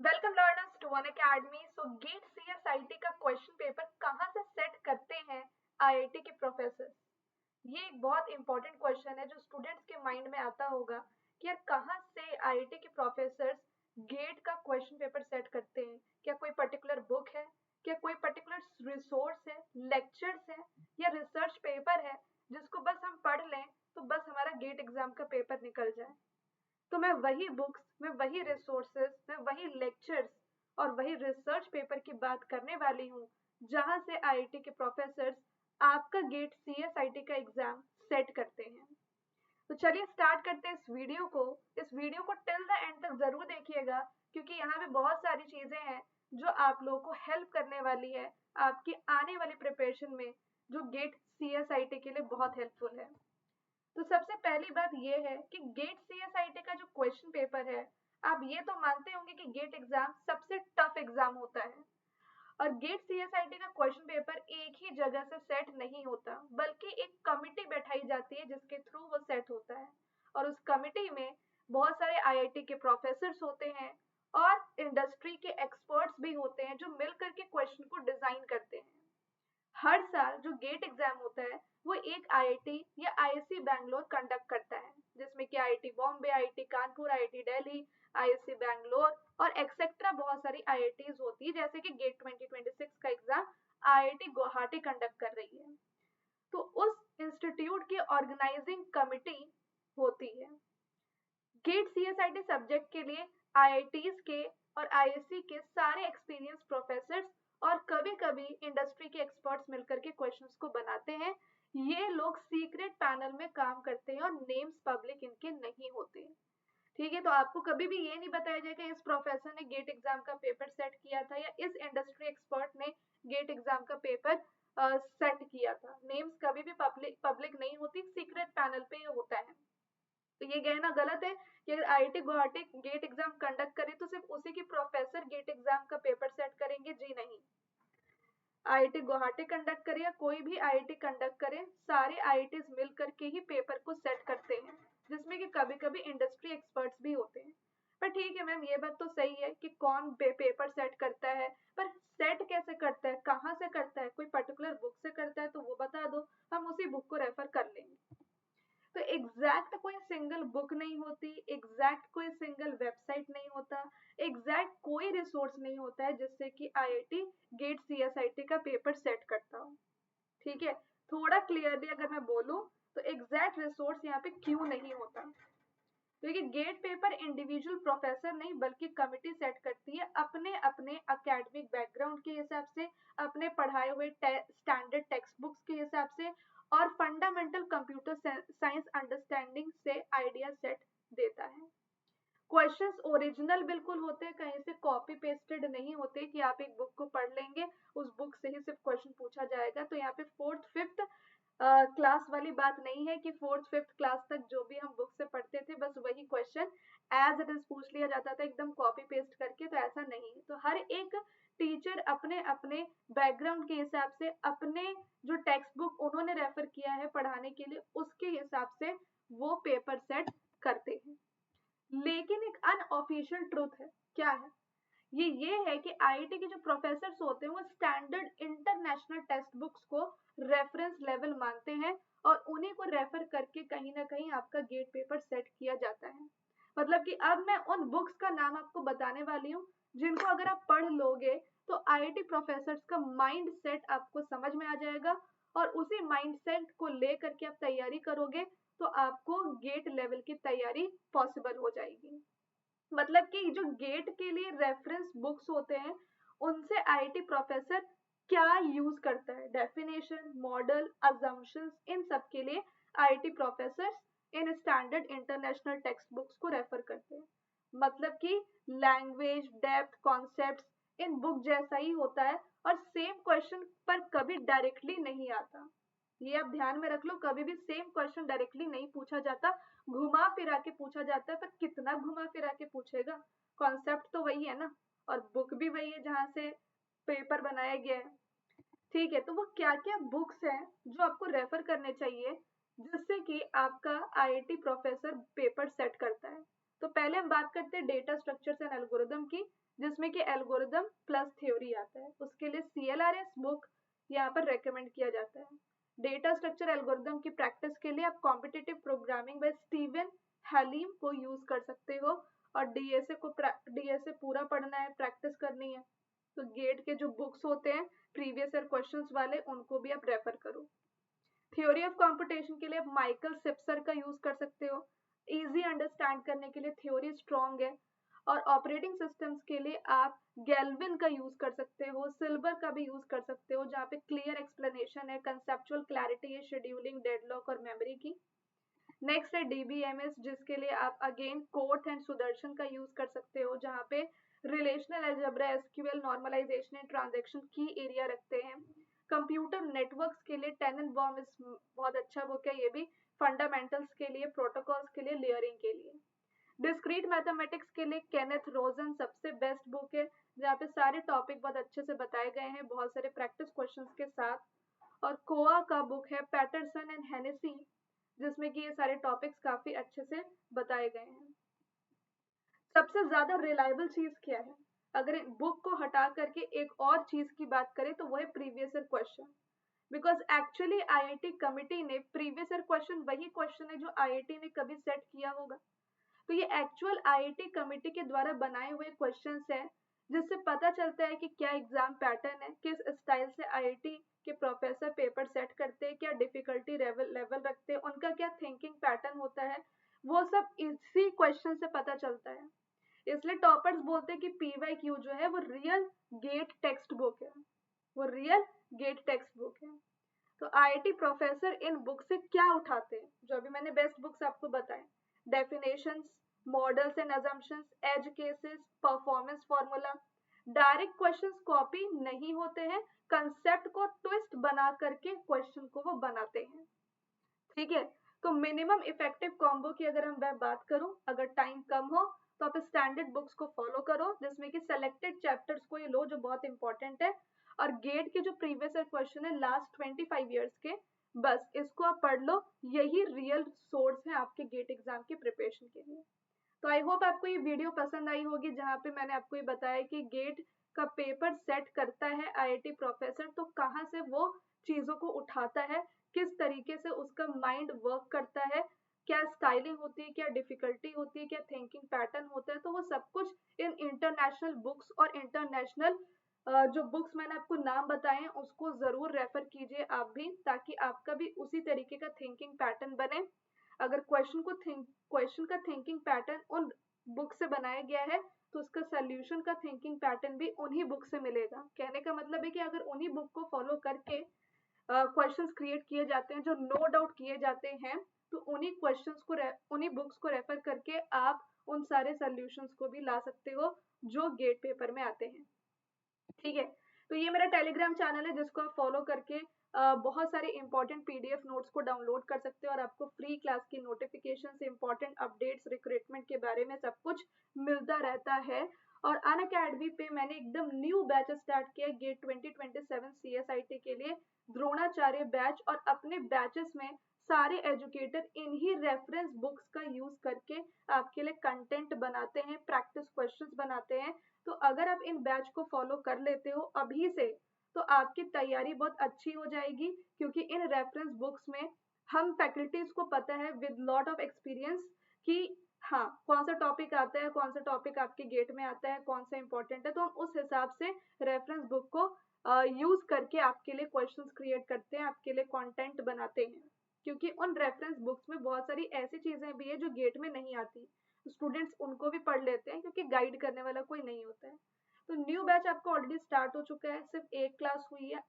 Welcome learners to one academy. So gate CSIT का question paper कहाँ से set करते हैं आईआईटी के प्रोफेसर? ये एक बहुत इंपॉर्टेंट क्वेश्चन है जो स्टूडेंट्स के माइंड में आता होगा कि यार कहाँ से आईआईटी के प्रोफेसर गेट का क्वेश्चन पेपर सेट करते हैं। क्या कोई पर्टिकुलर बुक है, क्या कोई पर्टिकुलर रिसोर्स है, लेक्चर्स है या रिसर्च पेपर है जिसको बस हम पढ़ लें तो बस हमारा गेट एग्जाम का पेपर निकल जाए? तो मैं वही बुक्स, मैं वही रिसोर्सेज, मैं वही लेक्चर्स और वही रिसर्च पेपर की बात करने वाली हूँ जहाँ से आईआईटी के प्रोफेसर्स आपका गेट सीएसआईटी का एग्जाम सेट करते हैं। तो चलिए स्टार्ट करते हैं इस वीडियो को टिल द एंड तक जरूर देखिएगा क्योंकि यहाँ पे बहुत सारी चीजें हैं जो आप लोगों को हेल्प करने वाली है आपकी आने वाली प्रिपरेशन में, जो गेट सीएसआईटी के लिए बहुत हेल्पफुल है। तो सबसे पहली बात यह है कि गेट सीएसआईटी का जो क्वेश्चन पेपर है, आप ये तो मानते होंगे कि गेट एग्जाम सबसे टफ एग्जाम होता है। और गेट सीएसआईटी का क्वेश्चन पेपर एक ही जगह से सेट नहीं होता बल्कि एक कमिटी बैठाई जाती है जिसके थ्रू वो सेट होता है। और उस कमिटी में बहुत सारे आईआईटी के प्रोफेसर्स होते हैं और इंडस्ट्री के एक्सपर्ट्स भी होते हैं जो मिलकर के क्वेश्चन को डिजाइन करते हैं। हर साल जो गेट एग्जाम होता है वो एक आईआईटी या आईआईसी बैंगलोर कंडक्ट करता है, जिसमें कि IIT Bombay, IIT Kanpur, IIT Delhi, IIC Bangalore और एक्सेट्रा बहुत सारी आईआईटीज होती है, जैसे कि गेट 2026 का एग्जाम आईआईटी गुवाहाटी कंडक्ट कर रही है। तो उस इंस्टीट्यूट की ऑर्गेनाइजिंग कमिटी होती है। गेट सीएसआईटी सब्जेक्ट के लिए आईआईटीज के और आईआईसी के सारे एक्सपीरियंस प्रोफेसर्स और कभी कभी इंडस्ट्री के एक्सपर्ट्स मिलकर के क्वेश्चंस को बनाते हैं। ये लोग सीक्रेट पैनल में काम करते हैं और नेम्स पब्लिक इनके नहीं होते। ठीक है, तो आपको कभी भी ये नहीं बताया जाएगा इस प्रोफेसर ने गेट एग्जाम का पेपर सेट किया था या इस इंडस्ट्री एक्सपर्ट ने गेट एग्जाम का पेपर सेट किया था। नेम्स कभी भी पब्लिक नहीं होती, सीक्रेट पैनल पे ये होता है। तो ये कहना गलत है कि अगर IIT Guwahati gate exam conduct करे तो सिर्फ उसी की प्रोफेसर गेट एग्जाम का पेपर सेट करेंगे, जी नहीं। आईआईटी गुवाहाटी कंडक्ट करे या कोई भी आईआईटी कंडक्ट करे, सारे आईआईटीज मिल करके ही पेपर को सेट करते हैं, जिसमें कि कभी कभी इंडस्ट्री एक्सपर्ट्स भी होते हैं। पर ठीक है मैम, ये बात तो सही है कि कौन पेपर सेट करता है, पर सेट कैसे करता है, कहाँ से करता है, कोई पर्टिकुलर बुक से करता है तो वो बता दो, हम उसी बुक को रेफर कर लेंगे। तो एग्जैक्ट कोई सिंगल बुक नहीं होती, एग्जैक्ट कोई सिंगल वेबसाइट नहीं होता, एग्जैक्ट कोई रिसोर्स नहीं होता है जिससे कि आईआईटी गेट सीएसआईटी का पेपर सेट करता हो। ठीक है, थोड़ा क्लियरली अगर मैं बोलूं तो एग्जैक्ट रिसोर्स यहाँ पे क्यों नहीं होता, क्योंकि गेट पेपर इंडिविजुअल प्रोफेसर नहीं बल्कि कमिटी सेट करती है अपने अपने एकेडमिक बैकग्राउंड के हिसाब से, अपने पढ़ाए हुए स्टैंडर्ड टेक्स्ट बुक्स के हिसाब से और फंडामेंटल कंप्यूटर साइंस अंडरस्टैंडिंग से आइडिया सेट देता है। क्वेश्चंस ओरिजिनल बिल्कुल होते हैं, कहीं से कॉपी पेस्टेड नहीं होते कि आप एक बुक को पढ़ लेंगे उस बुक से ही सिर्फ क्वेश्चन पूछा जाएगा। तो यहाँ पे फोर्थ फिफ्थ क्लास वाली बात नहीं है कि फोर्थ फिफ्थ क्लास तक जो भी हम बुक से पढ़ते थे बस वही क्वेश्चन एज इट इज पूछ लिया जाता था एकदम कॉपी पेस्ट करके, तो ऐसा नहीं है। तो हर एक टीचर अपने अपने बैकग्राउंड के हिसाब से, अपने जो टेक्स्ट बुक उन्होंने रेफर किया है पढ़ाने के लिए उसके हिसाब से वो पेपर सेट करते हैं। लेकिन एक अनऑफिशियल ट्रूथ है, क्या है ये है कि आईआईटी के जो प्रोफेसर्स होते हैं वो स्टैंडर्ड इंटरनेशनल टेक्स्ट बुक्स को रेफरेंस लेवल मानते हैं और उन्हीं को रेफर करके कहीं ना कहीं आपका गेट पेपर सेट किया जाता है। मतलब कि अब मैं उन बुक्स का नाम आपको बताने वाली हूँ जिनको अगर आप पढ़ लोगे तो आईआईटी प्रोफेसर्स का माइंड सेट आपको समझ में आ जाएगा और उसी माइंड सेट को लेकर के आप तैयारी करोगे तो आपको गेट लेवल की तैयारी पॉसिबल हो जाएगी। मतलब कि जो गेट के लिए रेफरेंस बुक्स होते हैं उनसे आईआईटी प्रोफेसर क्या यूज करता है, डेफिनेशन, मॉडल, अजम्पशंस, इन सब के लिए IIT professors in standard international text books को रेफर करते हैं। मतलब कि language, depth, concepts in book जैसा ही होता है और सेम क्वेश्चन पर कभी डायरेक्टली नहीं आता। ये आप ध्यान में रख लो, कभी भी सेम क्वेश्चन डायरेक्टली नहीं पूछा जाता, घुमा फिरा के पूछा जाता है। पर कितना घुमा फिरा के पूछेगा, कॉन्सेप्ट तो वही है ना और बुक भी वही है जहां से पेपर बनाया गया है। ठीक है, तो वो क्या क्या बुक्स हैं जो आपको रेफर करने चाहिए जिससे कि आपका आईआईटी प्रोफेसर पेपर सेट करता है। तो पहले हम बात करते हैं डेटा स्ट्रक्चर्स एंड एल्गोरिदम की, जिसमें कि एल्गोरिदम प्लस थ्योरी आता है। उसके लिए CLRS बुक यहाँ पर रेकमेंड किया जाता है। डेटा स्ट्रक्चर एल्गोरिदम की प्रैक्टिस के लिए आप कॉम्पिटिटिव प्रोग्रामिंग बाय स्टीवन हैलीम को यूज कर सकते हो, और डीएसए पूरा पढ़ना है, प्रैक्टिस करनी है, तो गेट के जो बुक्स होते हैं प्रीवियस ईयर क्वेश्चंस वाले, उनको भी आप रेफर करो। थ्योरी ऑफ कंप्यूटेशन के लिए आप माइकल सिप्सर का यूज कर सकते हो, इजी अंडरस्टैंड करने के लिए थ्योरी स्ट्रॉन्ग है। और ऑपरेटिंग सिस्टम्स के लिए आप गैल्विन का यूज कर सकते हो, सिल्वर का भी यूज कर सकते हो, जहाँ पे क्लियर एक्सप्लेनेशन है, कंसेप्चुअल क्लैरिटी है शेड्यूलिंग, डेडलॉक और मेमोरी की। नेक्स्ट है DBMS, जिसके लिए आप अगेन कोर्ट एंड सुदर्शन का यूज कर सकते हो, जहाँ पे relational algebra, SQL, normalization and transaction की एरिया रखते हैं। कंप्यूटर नेटवर्क्स के लिए टेनेनबाउम इस बहुत अच्छा बुक है, ये भी फंडामेंटल्स के लिए, प्रोटोकॉल्स के लिए, लेयरिंग के लिए। डिस्क्रीट मैथमेटिक्स के लिए केनेथ रोजन सबसे बेस्ट बुक है, जहाँ पे सारे टॉपिक बहुत अच्छे से बताए गए हैं, बहुत सारे प्रैक्टिस क्वेश्चंस के साथ। और कोआ का बुक है पैटरसन एंड हेनेसी, जिसमें कि ये सारे टॉपिक्स काफी अच्छे से बताए गए हैं। सबसे ज्यादा रिलायबल चीज क्या है? अगर बुक को हटा करके एक और चीज की बात करें तो वो है previous year question, because actually IIT committee ने प्रीवियस ईयर क्वेश्चन वही क्वेश्चन है जो आईआईटी ने कभी सेट किया होगा, तो ये एक्चुअल आईआईटी कमिटी के द्वारा बनाए हुए क्वेश्चंस हैं, जिससे पता चलता है कि क्या एग्जाम पैटर्न है, किस स्टाइल से आईआईटी के प्रोफेसर पेपर सेट करते हैं, क्या डिफिकल्टी लेवल रखते हैं, उनका क्या थिंकिंग पैटर्न होता है, वो सब इसी क्वेश्चन से पता चलता है। इसलिए टॉपर्स बोलते हैं कि PYQ जो है वो रियल गेट टेक्स्ट बुक है, वो रियल गेट टेक्स्ट बुक है। तो आईआईटी प्रोफेसर इन बुक से क्या उठाते हैं, जो अभी मैंने बेस्ट बुक्स आपको बताए, definitions, models and assumptions, edge cases, performance formula. Direct questions copy नहीं होते हैं, कंसेप्ट को ट्विस्ट बना करके क्वेश्चन को वो बनाते हैं, ठीक है। तो मिनिमम इफेक्टिव कॉम्बो की अगर मैं बात करूं, अगर टाइम कम हो तो आप स्टैंडर्ड बुक्स को फॉलो करो, जिसमें कि सेलेक्टेड चैप्टर्स को ये लो जो बहुत इंपॉर्टेंट है, और गेट के जो प्रीवियस ईयर क्वेश्चन है लास्ट 25 ईयर्स के, बस इसको आप पढ़ लो, यही रियल सोर्स है आपके गेट एग्जाम की प्रिपरेशन के लिए। तो आई होप आपको ये वीडियो पसंद आई होगी, जहाँ पे मैंने आपको ये बताया कि गेट का पेपर सेट करता है आईआईटी प्रोफेसर, तो कहाँ से वो चीजों को उठाता है, किस तरीके से उसका माइंड वर्क करता है, क्या स्टाइलिंग होती है, क्या डिफिकल्टी होती है, क्या थिंकिंग पैटर्न होता है, तो वो सब कुछ इन इंटरनेशनल बुक्स और इंटरनेशनल जो बुक्स मैंने आपको नाम बताए हैं उसको जरूर रेफर कीजिए आप भी, ताकि आपका भी उसी तरीके का थिंकिंग पैटर्न बने। अगर क्वेश्चन का थिंकिंग पैटर्न उन बुक से बनाया गया है, तो उसका सोल्यूशन का थिंकिंग पैटर्न भी उन्हीं बुक से मिलेगा। कहने का मतलब है कि अगर उन्हीं बुक को फॉलो करके क्वेश्चंस क्रिएट किए जाते हैं, जो नो डाउट किए जाते हैं, तो उन्हीं बुक्स को रेफर करके आप उन सारे सोल्यूशंस को भी ला सकते हो जो गेट पेपर में आते हैं, ठीक है। तो ये मेरा टेलीग्राम चैनल है, जिसको आप फॉलो करके बहुत सारे इंपॉर्टेंट PDF नोट्स को डाउनलोड कर सकते हो, और आपको फ्री क्लास की नोटिफिकेशन, इंपॉर्टेंट अपडेट्स, रिक्रूटमेंट के बारे में सब कुछ मिलता रहता है। और अनअकैडमी पे मैंने एकदम न्यू बैच स्टार्ट किया गेट 2027 CSIT के लिए, द्रोणाचार्य बैच, और अपने बैचेस में सारे एजुकेटर इन्हीं रेफरेंस बुक्स का यूज करके आपके लिए कंटेंट बनाते हैं, प्रैक्टिस क्वेश्चंस बनाते हैं। तो अगर आप इन बैच को फॉलो कर लेते हो अभी से, तो आपकी तैयारी बहुत अच्छी हो जाएगी, क्योंकि इन रेफरेंस बुक्स में हम फैकल्टीज को पता है विद लॉट ऑफ एक्सपीरियंस कि हाँ कौन सा टॉपिक आता है, कौन सा टॉपिक आपके गेट में आता है, कौन सा इंपॉर्टेंट है, तो हम उस हिसाब से रेफरेंस बुक को यूज करके आपके लिए क्वेश्चंस क्रिएट करते हैं, आपके लिए कंटेंट बनाते हैं। क्योंकि उन रेफरेंस बुक्स में बहुत सारी ऐसी चीजें भी है जो गेट में नहीं आती, स्टूडेंट्स उनको भी पढ़ लेते हैं, क्योंकि गाइड करने वाला कोई नहीं होता है। तो न्यू बैच आपका ऑलरेडी स्टार्ट हो चुका है, सिर्फ एक क्लास हुई है,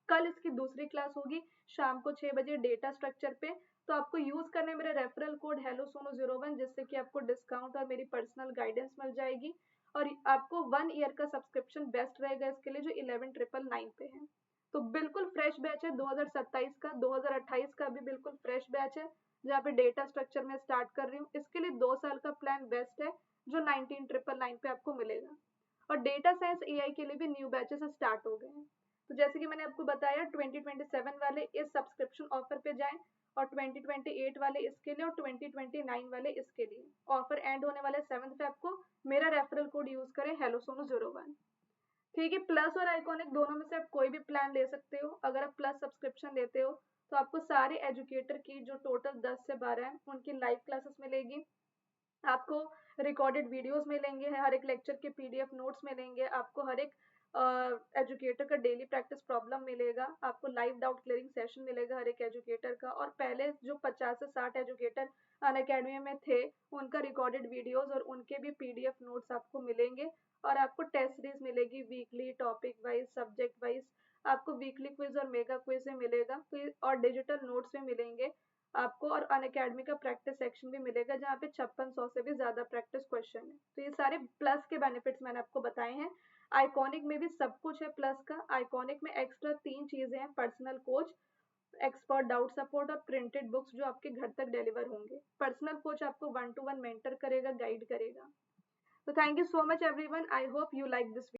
कल इसकी दूसरी क्लास होगी शाम को 6 बजे डेटा स्ट्रक्चर पे। तो आपको यूज करना है मेरा रेफरल कोड HelloSono01, जिससे कि आपको डिस्काउंट और मेरी पर्सनल गाइडेंस मिल जाएगी, और आपको 1 ईयर का सब्सक्रिप्शन बेस्ट रहेगा इसके लिए, जो 11999 पे है। तो बिल्कुल फ्रेश बैच है 2027 का, 2028 का भी बिल्कुल फ्रेश बैच है, जहाँ पे डेटा स्ट्रक्चर में स्टार्ट कर रही हूँ। इसके लिए 2 साल का प्लान बेस्ट है, जो 19999 पे आपको मिलेगा। और डेटा साइंस AI के लिए भी न्यू बैचेस स्टार्ट हो गए हैं। तो जैसे कि मैंने आपको बताया 2027 वाले इस सब्सक्रिप्शन ऑफर पे जाएं, और 2028 वाले इसके लिए और 2029 वाले इसके लिए। ऑफर एंड होने वाले 7 फेब को। मेरा रेफरल कोड यूज करें hellosono01। ठीक है, प्लस और आइकॉनिक दोनों में से आप कोई भी प्लान ले सकते हो। अगर आप प्लस सब्सक्रिप्शन लेते हो तो आपको सारे एजुकेटर की जो टोटल 10 से 12 है उनकी लाइव क्लासेस मिलेगी, आपको रिकॉर्डेड वीडियोस मिलेंगे, हर एक लेक्चर के पीडीएफ नोट्स मिलेंगे, आपको हर एक एजुकेटर का डेली प्रैक्टिस प्रॉब्लम मिलेगा, आपको लाइव डाउट क्लियरिंग सेशन मिलेगा हर एक एजुकेटर का। और पहले जो 50 से 60 एजुकेटर अनअकैडमी में थे उनका रिकॉर्डेड वीडियोस और उनके भी पीडीएफ नोट्स आपको मिलेंगे। और आपको टेस्ट सीरीज मिलेगी weekly, topic wise, subject wise. आपको वीकली क्विज और मेगा क्विज भी मिलेगा, और डिजिटल नोट्स भी मिलेंगे आपको। और अनअकैडमी का प्रैक्टिस सेक्शन भी मिलेगा जहाँ पे 5600 से भी ज्यादा प्रैक्टिस क्वेश्चन है। तो ये सारे प्लस के बेनिफिट्स मैंने आपको बताए हैं। आइकॉनिक में भी सब कुछ है प्लस का। आइकॉनिक में एक्स्ट्रा 3 चीजें हैं, personal coach, expert doubt support और प्रिंटेड बुक्स जो आपके घर तक डिलीवर होंगे। पर्सनल कोच आपको 1 to 1 मेंटर करेगा, गाइड करेगा। तो thank you so much everyone, I hope you like this